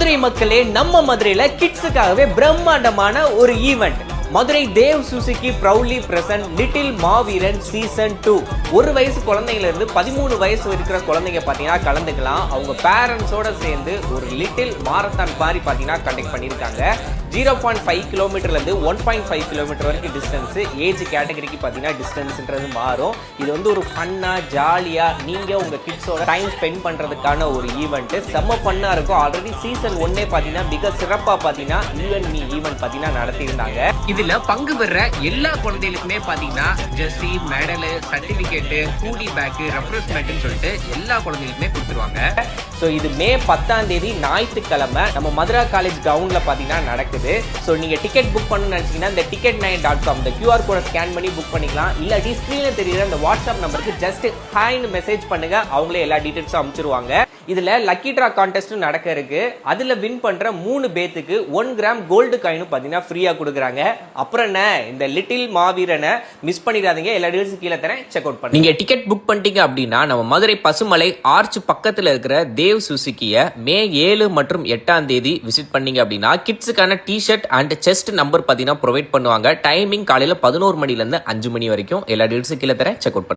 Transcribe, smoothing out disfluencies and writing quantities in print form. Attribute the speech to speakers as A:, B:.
A: மதுரை மக்களே, நம்ம மதுரையில கிட்ஸுக்காகவே பிரம்மாண்டமான ஒரு event. Madurai Dev Suzuki proudly present little Maaveeran season 2. ஒரு வயசு குழந்தைங்கள இருந்து 13 வயசு இருக்கிற குழந்தைங்க பார்த்தீங்கன்னா கலந்துக்கலாம். அவங்க பேரண்ட்ஸோட சேர்ந்து ஒரு லிட்டில் மாரத்தான் மாதிரி பார்த்தீங்கன்னா கண்டக்ட் பண்ணியிருக்காங்க. 0.5 கிலோமீட்டர்லேருந்து 1.5 கிலோமீட்டர் வரைக்கும் டிஸ்டன்ஸ். ஏஜ் கேட்டகரிக்கு பார்த்தீங்கன்னா டிஸ்டன்ஸ்ன்றது மாறும். இது வந்து ஒரு ஃபன்னாக ஜாலியாக நீங்கள் உங்கள் கிட்ஸோட டைம் ஸ்பெண்ட் பண்ணுறதுக்கான ஒரு ஈவெண்ட்டு. செம்ம ஃபன்னாக இருக்கும். ஆல்ரெடி சீசன் 1 பார்த்தீங்கன்னா மிக சிறப்பாக பார்த்தீங்கன்னா ஈவென்ட் பார்த்தீங்கன்னா நடத்தியிருந்தாங்க. இதுல பங்கு பெற எல்லா குழந்தைகளுக்குமே பாத்தீங்கன்னா jersey, medal, certificate, hoodie bag, ரெஃப்ரெஷ்மெண்ட்னு சொல்லிட்டு எல்லா குழந்தைகளுக்குமே கொடுத்துருவாங்க. ஸோ இது மே 10ஆம் தேதி ஞாயிற்றுக்கிழமை நம்ம மதுரா காலேஜ் கிரவுண்ட்ல பாத்தீங்கன்னா நடக்குது. ஸோ நீங்க டிக்கெட் புக் பண்ணணும்னு நினைச்சீங்கன்னா இந்த ticket9.com இந்த QR கோடை ஸ்கேன் பண்ணி புக் பண்ணிக்கலாம். இல்லாட்டி ஸ்கிரீன்ல தெரியுற இந்த வாட்ஸ்அப் நம்பருக்கு ஜஸ்ட் ஹாய்னு மெசேஜ் பண்ணுங்க. அவங்களே எல்லா டீடைல்ஸும் அனுப்பிச்சிருவாங்க. இதுல லக்கி டிரா கான்டெஸ்ட் நடக்க இருக்கு. அதுல வின் பண்ற 3 பேத்துக்கு 1 கிராம் கோல்டு காயினும் பாத்தீங்கன்னா ஃப்ரீயா கொடுக்குறாங்க. அப்புறம் என்ன, இந்த லிட்டில் மாவீரனை மிஸ் பண்ணிடாதீங்க. எல்லா டீடைல்ஸும் கீழே தரேன், செக் அவுட் பண்ணுங்க. நீங்க டிக்கெட் புக் பண்ணிட்டீங்க அப்படின்னா நம்ம மதுரை பசுமலை ஆர்ச் பக்கத்துல இருக்கிற தேவ் சுசுகிய மே 7 மற்றும் 8ஆம் தேதி விசிட் பண்ணீங்க அப்படின்னா கிட்ஸுக்கான டிஷர்ட் அண்ட் செஸ்ட் நம்பர் பாத்தீங்கன்னா ப்ரொவைட் பண்ணுவாங்க. டைமிங் காலையில 11 மணில இருந்து 5 மணி வரைக்கும். எல்லா டீடைல்ஸும் கீழே தரேன், செக் அவுட் பண்ணுங்க.